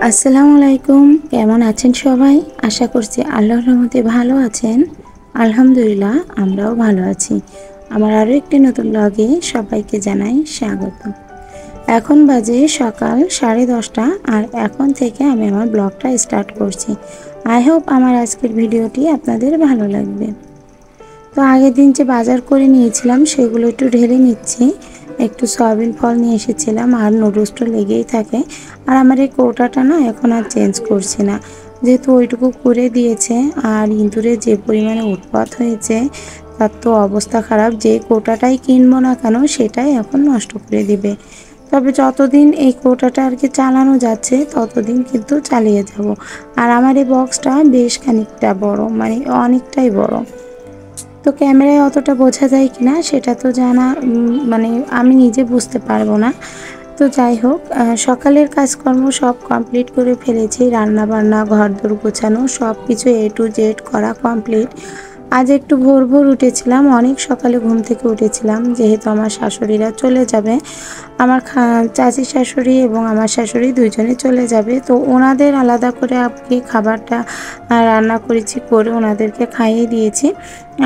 আসসালামু আলাইকুম। কেমন আছেন সবাই? আশা করছি আল্লাহর রহমতে ভালো আছেন। আলহামদুলিল্লাহ, আমরাও ভালো আছি। আমার আরও একটি নতুন ব্লগে সবাইকে জানাই স্বাগত। এখন বাজে সকাল 10:30 আর এখন থেকে আমি আমার ব্লগটা স্টার্ট করছি। আই হোপ আমার আজকের ভিডিওটি আপনাদের ভালো লাগবে। তো আগের দিন যে বাজার করে নিয়েছিলাম সেগুলো একটু ঢেলে নিচ্ছি। একটু সয়াবিন ফল নিয়ে এসেছিলাম আর নুডলসটা লেগেই থাকে। আর আমার এই কৌটাটা না এখন আর চেঞ্জ করছি না, যেহেতু ওইটুকু করে দিয়েছে। আর ইঁদুরে যে পরিমাণে উৎপাত হয়েছে তার তো অবস্থা খারাপ। যে কৌটাটাই কিনবো না কেন সেটাই এখন নষ্ট করে দিবে। তবে যতদিন এই কৌটাটা আর কি চালানো যাচ্ছে ততদিন কিন্তু চালিয়ে যাব। আর আমার এই বক্সটা বেশ খানিকটা বড়, মানে অনেকটাই বড়। তো ক্যামেরায় অতটা বোঝা যায় কিনা সেটা তো জানা, মানে আমি নিজে বুঝতে পারবো না। তো যাই হোক, সকালের কাজকর্ম সব কমপ্লিট করে ফেলেছি। রান্না বান্না, ঘরদোর গোছানো সব কিছু A to Z করা কমপ্লিট। আজ একটু ভোর ভোর উঠেছিলাম, অনেক সকালে ঘুম থেকে উঠেছিলাম, যেহেতু আমার শাশুড়িরা চলে যাবে। আমার চাচি শাশুড়ি এবং আমার শাশুড়ি দুইজনে চলে যাবে। তো ওনাদের আলাদা করে আপনি খাবারটা রান্না করেছি, করে ওনাদেরকে খাইয়ে দিয়েছি।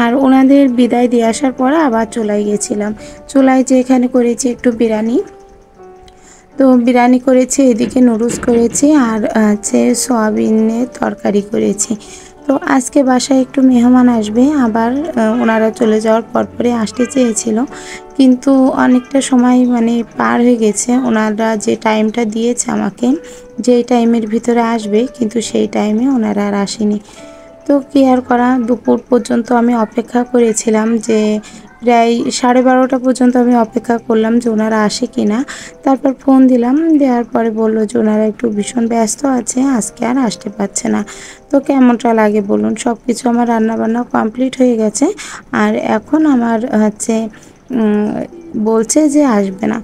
আর ওনাদের বিদায় দিয়ে আসার পরে আবার চুলায় গেছিলাম। চুলায় যে এখানে করেছি একটু বিরিয়ানি, তো বিরিয়ানি করেছি, এদিকে নুডলস করেছি, আর হচ্ছে সয়াবিনের তরকারি করেছি। তো আজকে বাসায় একটু মেহমান আসবে, আবার ওনারা চলে যাওয়ার পরপরে আসতে চেয়েছিল, কিন্তু অনেকটা সময় মানে পার হয়ে গেছে। ওনারা যে টাইমটা দিয়েছে আমাকে, যেই টাইমের ভিতরে আসবে, কিন্তু সেই টাইমে ওনারা আর আসেনি। তো কি আর করা, দুপুর পর্যন্ত আমি অপেক্ষা করেছিলাম, যে প্রায় 12:30 পর্যন্ত আমি অপেক্ষা করলাম যে ওনারা আসে কিনা। তারপর ফোন দিলাম, দেওয়ার পরে বললো যে ওনারা একটু ভীষণ ব্যস্ত আছে, আজকে আর আসতে পারছে না। তো কেমনটা লাগে বলুন, সব কিছু আমার রান্নাবান্না কমপ্লিট হয়ে গেছে, আর এখন আমার হচ্ছে বলছে যে আসবে না।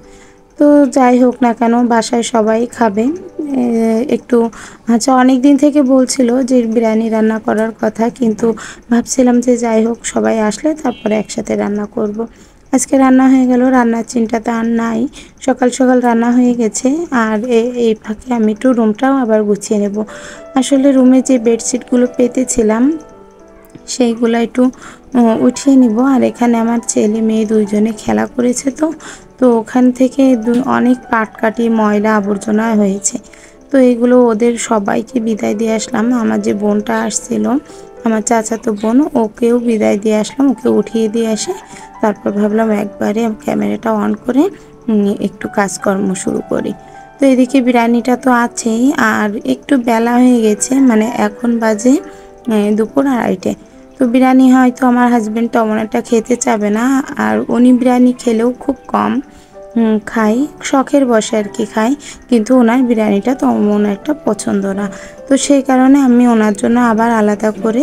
তো যাই হোক না কেন, বাসায় সবাই খাবে। একটু আচ্ছা, অনেক দিন থেকে বলছিল যে বিরিয়ানি রান্না করার কথা, কিন্তু ভাবছিলাম যে যাই হোক সবাই আসলে তারপরে একসাথে রান্না করব। আজকে রান্না হয়ে গেল, রান্নার চিন্তাটা আর নাই। সকাল সকাল রান্না হয়ে গেছে। আর এই ফাঁকে আমি একটু রুমটাও আবার গুছিয়ে নেব। আসলে রুমে যে বেডশিটগুলো পেতেছিলাম সেইগুলো একটু উঠিয়ে নিব। আর এখানে আমার ছেলে মেয়ে দুইজনে খেলা করেছে, তো তো ওখান থেকে অনেক পাটকাঠি, ময়লা আবর্জনা হয়েছে। তো এগুলো ওদের সবাইকে বিদায় দিয়ে আসলাম। আমার যে বোনটা আসছিল, আমার চাচাতো বোন, ওকেও বিদায় দিয়ে আসলাম, ওকে উঠিয়ে দিয়ে আসে তারপর ভাবলাম একবারে ক্যামেরাটা অন করে একটু কাজকর্ম শুরু করি। তো এদিকে বিরিয়ানিটা তো আছেই, আর একটু বেলা হয়ে গেছে, মানে এখন বাজে দুপুর 2:30। তো বিরিয়ানি হয়তো আমার হাজব্যান্ড তেমন একটা খেতে চাবে না, আর উনি বিরিয়ানি খেলেও খুব কম খাই, শখের বসে আর কি খাই, কিন্তু ওনার বিরিয়ানিটা তেমন একটা পছন্দ না। তো সেই কারণে আমি ওনার জন্য আবার আলাদা করে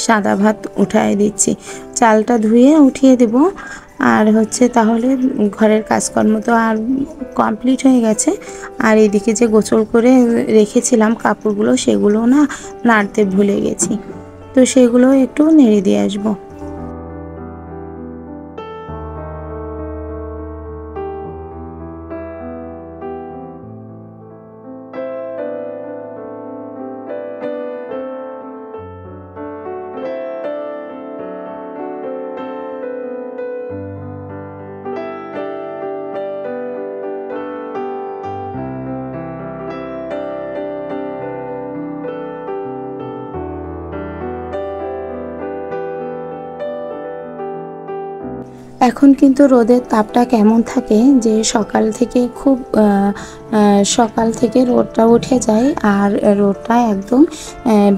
সাদা ভাত উঠায় দিচ্ছি, চালটা ধুয়ে উঠিয়ে দেব। আর হচ্ছে তাহলে ঘরের কাজকর্ম তো আর কমপ্লিট হয়ে গেছে। আর এদিকে যে গোসল করে রেখেছিলাম কাপড়গুলো, সেগুলো না নাড়তে ভুলে গেছি, তো সেগুলো একটু নেড়ে দিয়ে আসবো। এখন কিন্তু রোদের তাপটা কেমন থাকে, যে সকাল থেকে রোদটা উঠে যায়, আর রোদটা একদম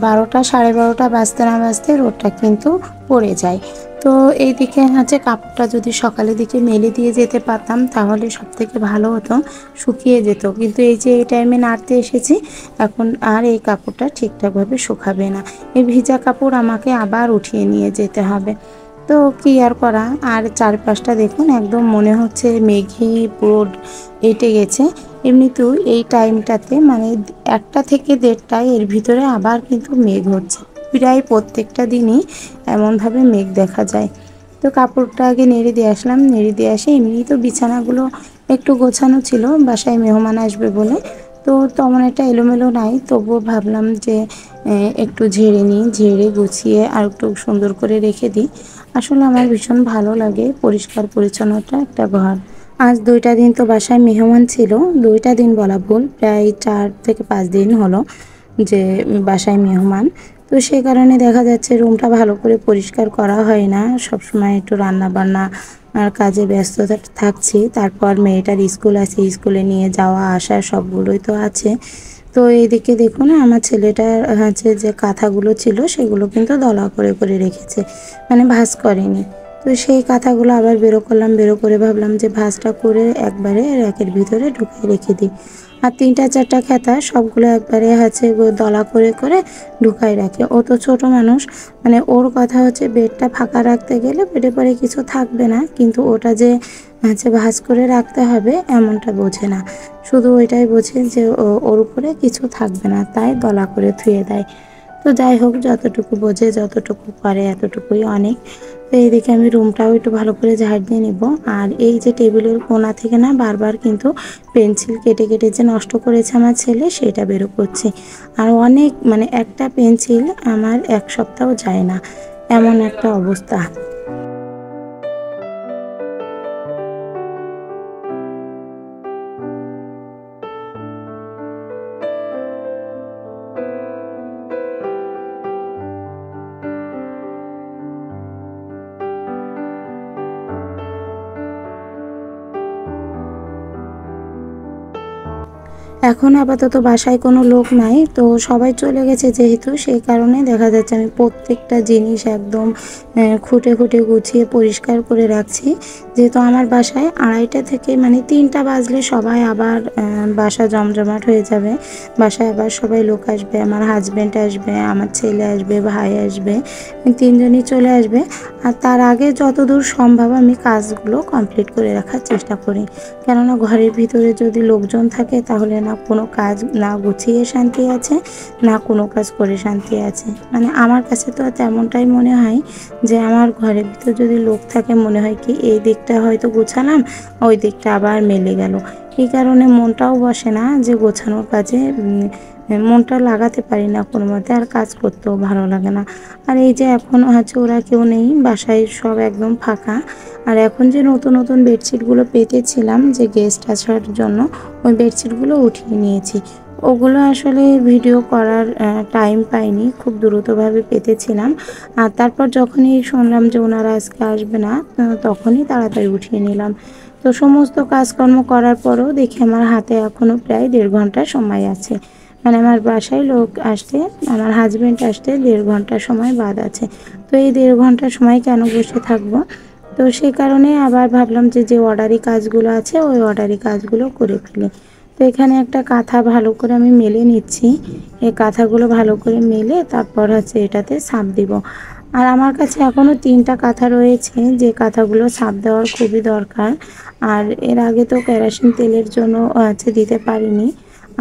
12টা 12:30 বাজতে না বাজতে রোদটা কিন্তু পড়ে যায়। তো এইদিকে হচ্ছে কাপড়টা যদি সকালের দিকে মেলে দিয়ে যেতে পারতাম তাহলে সব থেকে ভালো হতো, শুকিয়ে যেত। কিন্তু এই যে এই টাইমে নাড়তে এসেছি, এখন আর এই কাপড়টা ঠিকঠাকভাবে শুকাবে না। এই ভিজা কাপড় আমাকে আবার উঠিয়ে নিয়ে যেতে হবে। তো কি আর করা। আর চারপাশটা দেখুন, একদম মনে হচ্ছে মেঘে পুরো এঁটে গেছে। এমনিতেও এই টাইমটাতে মানে 1টা থেকে 1:30 এর ভিতরে আবার কিন্তু মেঘ হচ্ছে, প্রায় প্রত্যেকটা দিনই এমনভাবে মেঘ দেখা যায়। তো কাপড়টা আগে নেড়ে দিয়ে আসলাম, নেড়ে দিয়ে আসে এমনি তো বিছানাগুলো একটু গোছানো ছিল বাসায় মেহমান আসবে বলে। তো তো তেমন একটা এলোমেলো নাই, তবুও ভাবলাম যে একটু ঝেড়ে নিই, ঝেড়ে গুছিয়ে আর একটু সুন্দর করে রেখে দিই। আসলে আমার ভীষণ ভালো লাগে পরিষ্কার পরিচ্ছন্নতা একটা ঘর। আজ 2টা দিন তো বাসায় মেহমান ছিল, 2টা দিন বলা ভুল, প্রায় 4 থেকে 5 দিন হলো যে বাসায় মেহমান। তো সেই কারণে দেখা যাচ্ছে রুমটা ভালো করে পরিষ্কার করা হয় না, সবসময় একটু রান্না বান্না আর কাজে ব্যস্ত থাকছি। তারপর মেয়েটার স্কুল আছে, স্কুলে নিয়ে যাওয়া আসা সবগুলোই তো আছে। তো এইদিকে দেখুন আমার ছেলেটার হচ্ছে যে কাঁথাগুলো ছিল সেগুলো কিন্তু দলা করে করে রেখেছে, মানে ভাঁজ করেনি। তো সেই কাঁথাগুলো আবার বেরো করলাম, বেরো করে ভাবলাম যে ভাঁজটা করে একবারে র্যাকের ভিতরে ঢুকিয়ে রেখে দিই। আর 3টা 4টা খাতা সবগুলো একবারে হচ্ছে দলা করে করে ঢুকাই রাখে। ও তো ছোট মানুষ, মানে ওর কথা হচ্ছে বেডটা ফাঁকা রাখতে গেলে বেডে পরে কিছু থাকবে না, কিন্তু ওটা যে হচ্ছে ভাঁজ করে রাখতে হবে এমনটা বোঝে না। শুধু ওইটাই বোঝে যে ওর উপরে কিছু থাকবে না, তাই দলা করে ধুয়ে দেয়। তো যাই হোক, যতটুকু বোঝে যতটুকু করে এতটুকুই অনেক। তো এইদিকে আমি রুমটাও একটু ভালো করে ঝাড় দিয়ে নেব। আর এই যে টেবিলের কোণা থেকে না বারবার কিন্তু পেন্সিল কেটে কেটে যে নষ্ট করেছে আমার ছেলে সেটা বেরো করছে। আর অনেক, মানে একটা পেন্সিল আমার 1 সপ্তাহ যায় না, এমন একটা অবস্থা। এখন আপাতত বাসায় কোনো লোক নাই, তো সবাই চলে গেছে যেহেতু, সেই কারণে দেখা যাচ্ছে আমি প্রত্যেকটা জিনিস একদম খুঁটে খুঁটে গুছিয়ে পরিষ্কার করে রাখছি। যেহেতু আমার বাসায় 2:30 থেকে মানে 3টা বাজলে সবাই আবার বাসা জমজমাট হয়ে যাবে। বাসায় আবার সবাই লোক আসবে, আমার হাজব্যান্ড আসবে, আমার ছেলে আসবে, ভাই আসবে, 3জনই চলে আসবে। আর তার আগে যতদূর সম্ভব আমি কাজগুলো কমপ্লিট করে রাখার চেষ্টা করি, কেননা ঘরের ভিতরে যদি লোকজন থাকে তাহলে না কোনো কাজ না গুছিয়ে শান্তি আছে, না কোনো কাজ করে শান্তি আছে। মানে আমার কাছে তো তেমনটাই মনে হয় যে আমার ঘরের ভিতর যদি লোক থাকে মনে হয় কি এই দিকটা হয়তো গোছালাম, ওই দিকটা আবার মেলে গেল। এই কারণে মনটাও বসে না যে গোছানোর কাজে, মনটা লাগাতে পারি না কোনো মতে, আর কাজ করতেও ভালো লাগে না। আর এই যে এখন হচ্ছে ওরা কেউ নেই বাসায়, সব একদম ফাঁকা। আর এখন যে নতুন নতুন বেডশিটগুলো পেতেছিলাম যে গেস্ট আসার জন্য, ওই বেডশিটগুলো উঠিয়ে নিয়েছি। ওগুলো আসলে ভিডিও করার টাইম পাইনি, খুব দ্রুতভাবে পেতেছিলাম। আর তারপর যখনই শুনলাম যে ওনারা আজকে আসবে না, তখনই তাড়াতাড়ি উঠিয়ে নিলাম। তো সমস্ত কাজকর্ম করার পরও দেখি আমার হাতে এখনও প্রায় 1.5 ঘন্টা সময় আছে। মানে আমার বাসায় লোক আসতে, আমার হাজব্যান্ড আসতে 1.5 ঘন্টা সময় বাদ আছে। তো এই 1.5 ঘন্টা সময় কেন বসে থাকবো? তো সেই কারণে আবার ভাবলাম যে যে অর্ডারি কাজগুলো আছে ওই অর্ডারি কাজগুলো করে ফেলি। তো এখানে একটা কাঁথা ভালো করে আমি মেলে নিচ্ছি। এই কাঁথাগুলো ভালো করে মেলে তারপর হচ্ছে এটাতে ছাপ দিব। আর আমার কাছে এখনও 3টা কাঁথা রয়েছে, যে কাঁথাগুলো ছাপ দেওয়ার খুবই দরকার। আর এর আগে তো কেরোসিন তেলের জন্য হচ্ছে দিতে পারিনি।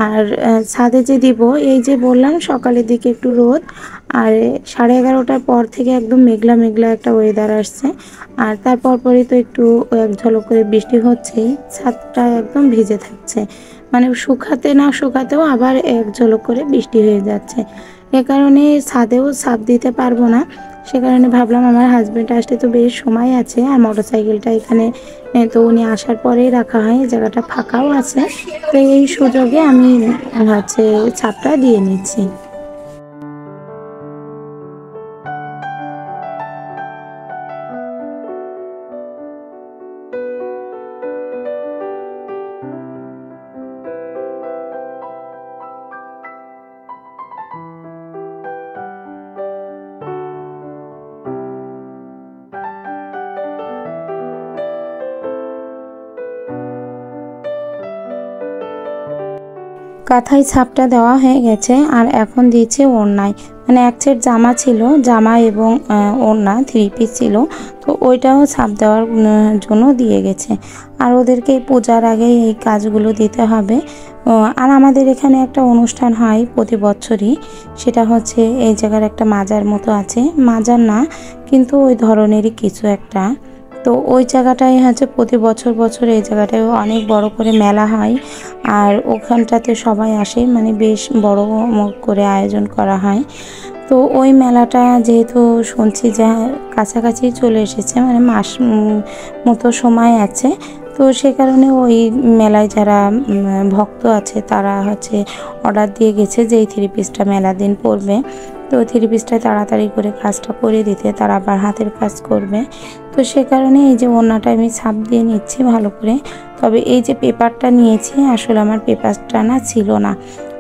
আর ছাদে যে দিব, এই যে বললাম সকালের দিকে একটু রোদ, আর 11:30টার পর থেকে একদম মেঘলা মেঘলা একটা ওয়েদার আসছে। আর তারপর পরই তো একটু এক ঝলক করে বৃষ্টি হচ্ছেই, ছাদটা একদম ভিজে থাকছে, মানে শুকাতে না শুকাতেও আবার এক ঝলক করে বৃষ্টি হয়ে যাচ্ছে। এ কারণে ছাদেও ছাপ দিতে পারবো না। সে কারণে ভাবলাম আমার হাজব্যান্ড আসতে তো বেশ সময় আছে, আর মোটরসাইকেলটা এখানে তো উনি আসার পরেই রাখা হয়, জায়গাটা ফাঁকাও আছে। তো এই সুযোগে আমি হচ্ছে ছাপটা দিয়ে নিচ্ছি। কাঁথায় ছাপটা দেওয়া হয়ে গেছে, আর এখন দিয়েছে ওড়নায়। মানে এক সেট জামা ছিল, জামা এবং ওড়না 3 পিস ছিল, তো ওইটাও ছাপ দেওয়ার জন্য দিয়ে গেছে। আর ওদেরকে পূজার আগে এই কাজগুলো দিতে হবে। আর আমাদের এখানে একটা অনুষ্ঠান হয় প্রতি বছরই, সেটা হচ্ছে এই জায়গার একটা মাজার মতো আছে, মাজার না কিন্তু ওই ধরনেরই কিছু একটা। তো ওই জায়গাটায় হচ্ছে প্রতি বছর বছর এই জায়গাটায় অনেক বড় করে মেলা হয়। আর ওখানটাতে সবাই আসে, মানে বেশ বড় করে আয়োজন করা হয়। তো ওই মেলাটা যেহেতু শুনছি যে কাছাকাছি চলে এসেছে, মানে মাস মতো সময় আছে, তো সে কারণে ওই মেলায় যারা ভক্ত আছে তারা হচ্ছে অর্ডার দিয়ে গেছে যে এই 3 পিসটা মেলা দিন পরবে। তো 3 পিসটায় তাড়াতাড়ি করে কাজটা করে দিতে, তারা আবার হাতের কাজ করবে। তো সে কারণে এই যে ওড়নাটা আমি ছাপ দিয়ে নিচ্ছি ভালো করে। তবে এই যে পেপারটা নিয়েছি, আসলে আমার পেপারটা না ছিল না,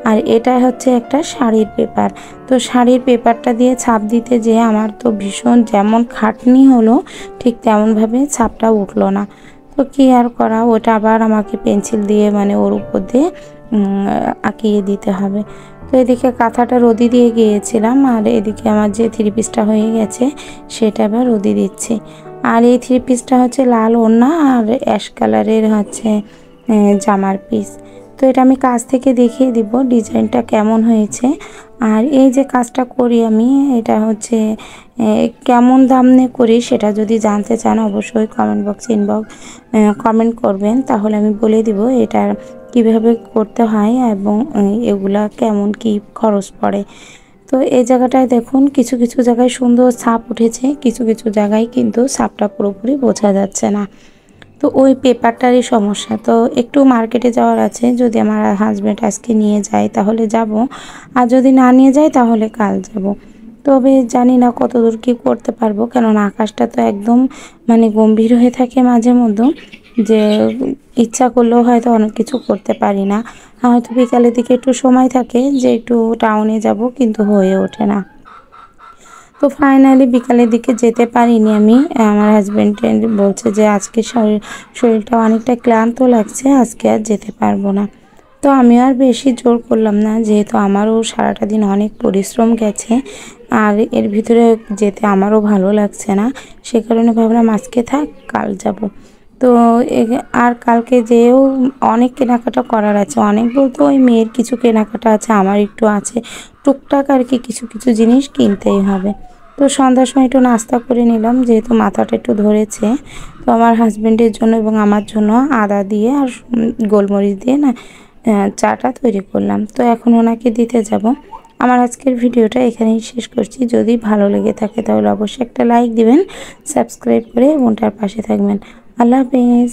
আর এটা হচ্ছে একটা শাড়ির পেপার। তো শাড়ির পেপারটা দিয়ে ছাপ দিতে যেয়ে আমার তো ভীষণ যেমন খাটনি হলো, ঠিক তেমনভাবে ছাপটা উঠলো না। তো কী আর করা, ওটা আবার আমাকে পেন্সিল দিয়ে মানে ওর উপর দিয়ে আঁকিয়ে দিতে হবে। তো এদিকে কাঁথাটা রোদি দিয়ে গিয়েছিলাম, আর এদিকে আমার যে 3 পিসটা হয়ে গেছে সেটা আবার রোদি দিচ্ছি। আর এই 3 পিসটা হচ্ছে লাল ওড়না আর অ্যাশ কালারের হচ্ছে জামার পিস। তো এটা আমি কাছ থেকে দেখিয়ে দিব ডিজাইনটা কেমন হয়েছে। আর এই যে কাজটা করি আমি, এটা হচ্ছে কেমন দাম নিয়ে করি সেটা যদি জানতে চান অবশ্যই কমেন্ট বক্সে কমেন্ট করবেন, তাহলে আমি বলে দিব এটা কিভাবে করতে হয় এবং এগুলা কেমন কি খরচ পড়ে। তো এই জায়গাটায় দেখুন কিছু কিছু জায়গায় সুন্দর ছাপ উঠেছে, কিছু কিছু জায়গায় কিন্তু ছাপটা পুরোপুরি বোঝা যাচ্ছে না। তো ওই পেপারটারই সমস্যা। তো একটু মার্কেটে যাওয়ার আছে, যদি আমার হাজব্যান্ড আজকে নিয়ে যায় তাহলে যাব, আর যদি না নিয়ে যায় তাহলে কাল যাব। তবে জানি না কতদূর কী করতে পারবো, কেননা আকাশটা তো একদম মানে গম্ভীর হয়ে থাকে মাঝে মধ্যে, যে ইচ্ছা করলেও হয়তো অনেক কিছু করতে পারি না। হয়তো বিকালের দিকে একটু সময় থাকে যে একটু টাউনে যাব, কিন্তু হয়ে ওঠে না। তো ফাইনালি বিকালের দিকে যেতে পারিনি আমি। আমার হাজব্যান্ড বলছে যে আজকে শরীরটা অনেকটা ক্লান্ত লাগছে, আজকে আর যেতে পারবো না। তো আমি আর বেশি জোর করলাম না, যেহেতু আমারও সারাটা দিন অনেক পরিশ্রম গেছে, আর এর ভিতরে যেতে আমারও ভালো লাগছে না। সে কারণে ভাবলাম আজকে থাক, কাল যাব। তো আর কালকে যেয়েও অনেক কেনাকাটা করার আছে, অনেক বলতে ওই মেয়ের কিছু কেনাকাটা আছে, আমার একটু আছে, টুকটাক আর কি কিছু কিছু জিনিস কিনতেই হবে। তো সন্ধ্যার সময় একটু নাস্তা করে নিলাম, যেহেতু মাথাটা একটু ধরেছে। তো আমার হাজব্যান্ডের জন্য এবং আমার জন্য আদা দিয়ে আর গোলমরিচ দিয়ে না চাটা তৈরি করলাম। তো এখন ওনাকে দিতে যাব। আমার আজকের ভিডিওটা এখানেই শেষ করছি। যদি ভালো লেগে থাকে তাহলে অবশ্যই একটা লাইক দিবেন, সাবস্ক্রাইব করে বোনটার পাশে থাকবেন। আল্লাহ হাফেজ।